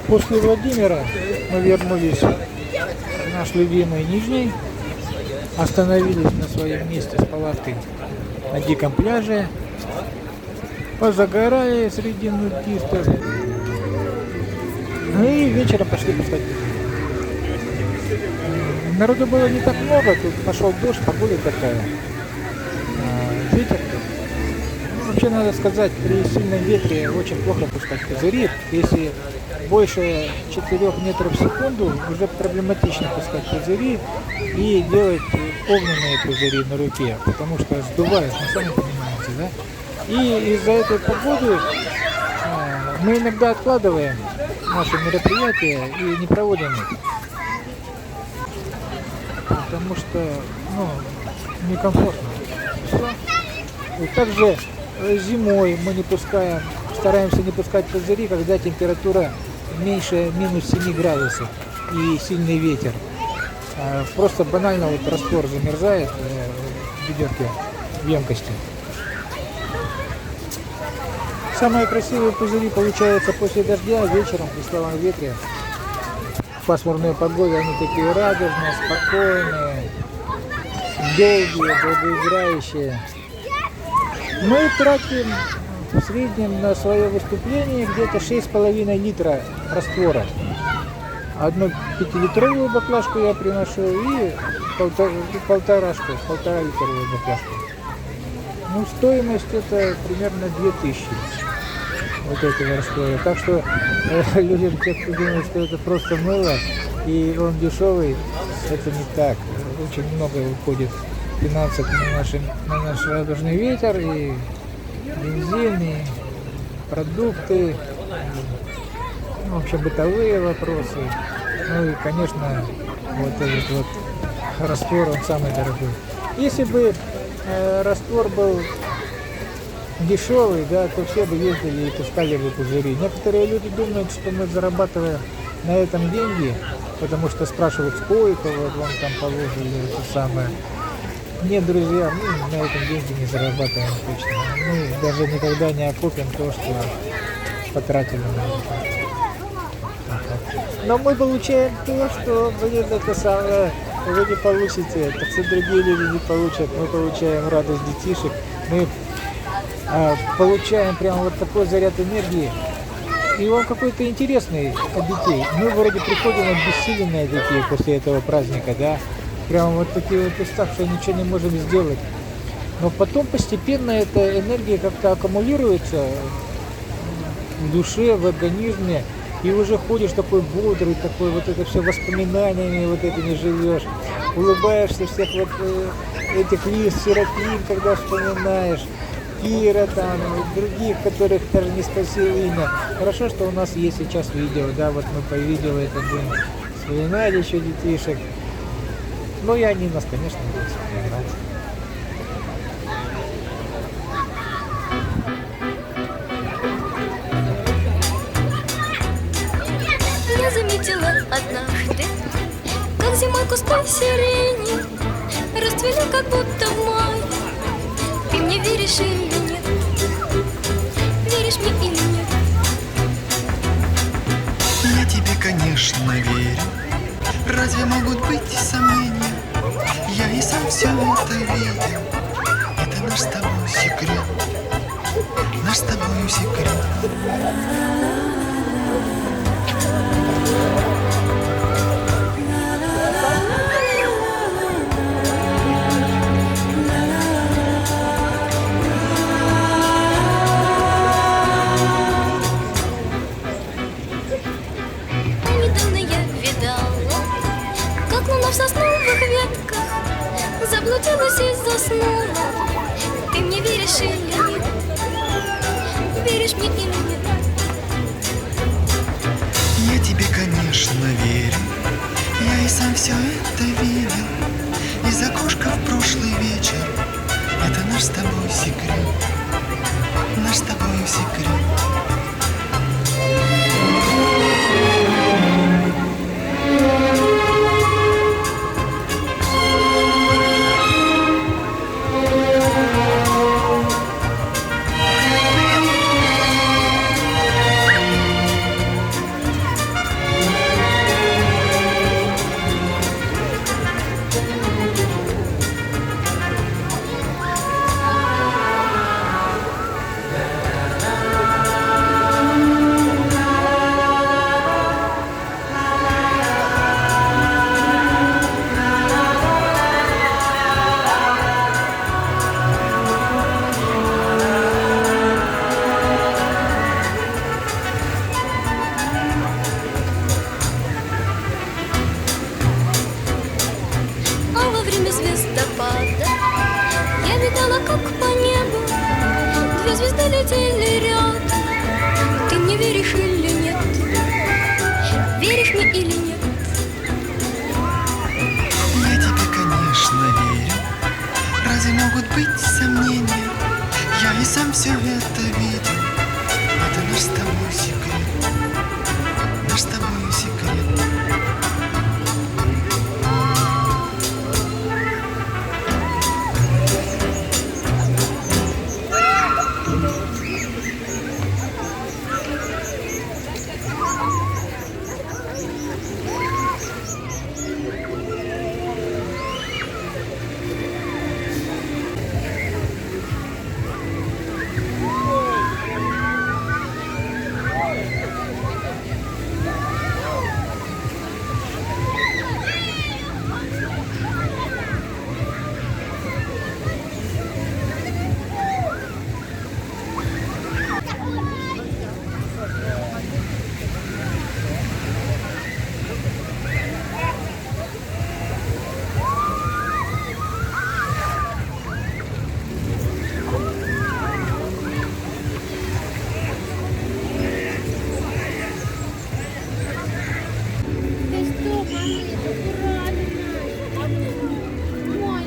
После Владимира мы вернулись в наш любимый Нижний, остановились на своем месте с палаткой на диком пляже, позагорали среди нудистов, и вечером пошли пускать. Народу было не так много, тут пошел дождь, погода такая, ветер. Вообще, надо сказать, при сильном ветре очень плохо пускать пузыри. Если больше 4 метров в секунду, уже проблематично пускать пузыри и делать огненные пузыри на руке, потому что сдувает, ну, сами понимаете, да? И из-за этой погоды мы иногда откладываем наши мероприятия и не проводим их. Потому что, некомфортно. Все. И также зимой мы не пускаем, стараемся не пускать пузыри, когда температура меньше минус 7 градусов и сильный ветер. Просто банально вот раствор замерзает в ведерке, в емкости. Самые красивые пузыри получаются после дождя, вечером при слабом ветре. В пасмурной погоде они такие радужные, спокойные, долгие, долгоиграющие. Мы тратим в среднем на свое выступление где-то 6,5 литра раствора. Одну 5-литровую баклажку я приношу и полтора-литровую баклажку. Ну, стоимость это примерно 2000 вот этого раствора. Так что людям, те, кто думают, что это просто мыло и он дешевый, это не так. Очень много уходит финансов на наш радужный ветер, и бензин, и продукты, в общем, бытовые вопросы. Ну и, конечно, вот этот вот раствор, он самый дорогой. Если бы раствор был дешевый, да, то все бы ездили и пускали бы пузыри. Некоторые люди думают, что мы зарабатываем на этом деньги, потому что спрашивают, сколько вот вам там положили это самое. Нет, друзья, мы на этом деньги не зарабатываем точно. Мы даже никогда не окупим то, что потратили на это. Но мы получаем то, что, это самое, вы не получите, так что другие люди не получат. Мы получаем радость детишек, мы получаем прямо вот такой заряд энергии. И он какой-то интересный от детей. Мы вроде приходим обессиленные детей после этого праздника, да. Прямо вот такие вот уставшие, ничего не можем сделать. Но потом постепенно эта энергия как-то аккумулируется в душе, в организме. И уже ходишь такой бодрый, такой вот это все воспоминаниями вот этими живешь. Улыбаешься всех вот этих Лиз, Серафим, когда вспоминаешь. Кира там, других, которых даже не спросил имя. Хорошо, что у нас есть сейчас видео, да, вот мы по видео это будем вспоминать еще детишек. Ну и они нас, конечно, будут вспоминать. Я заметила однажды, как зимой кусты сирени расцвели как будто в мае. Ты мне веришь или нет? Веришь мне или нет? Я тебе, конечно, верю. Разве могут быть сомнения? Я и сам все это видел. Это наш с тобой секрет. Наш с тобой секрет. В сосновых ветках заблудилась и заснула. Ты мне веришь или нет? Веришь мне или нет? Я тебе, конечно, верю. Я и сам все это видел. Из окошка в прошлый вечер. Это наш с тобой секрет. Наш с тобой секрет. веришь или нет? Веришь мне или нет? Я тебе, конечно, верю. Разве могут быть сомнения? Я и сам все это видел. Это наш с тобой секрет. Наш с тобой секрет. Ты что, мамы, аккуратно. Ой,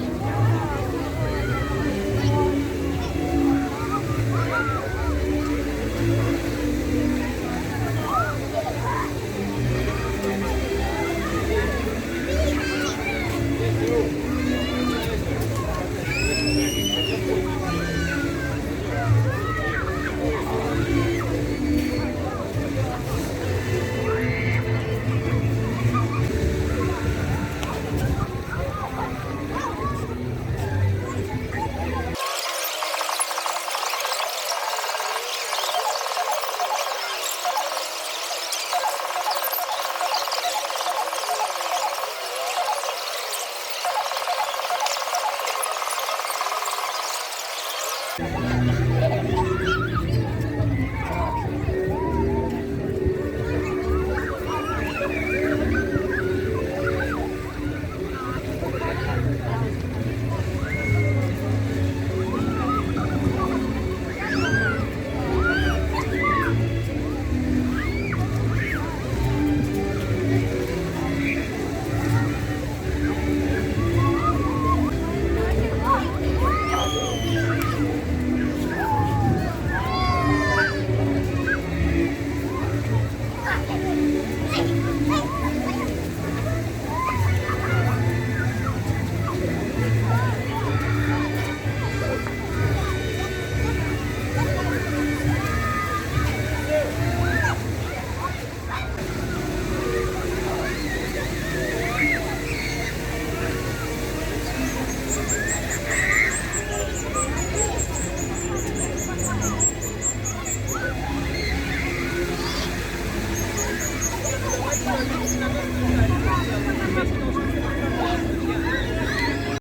Thank you.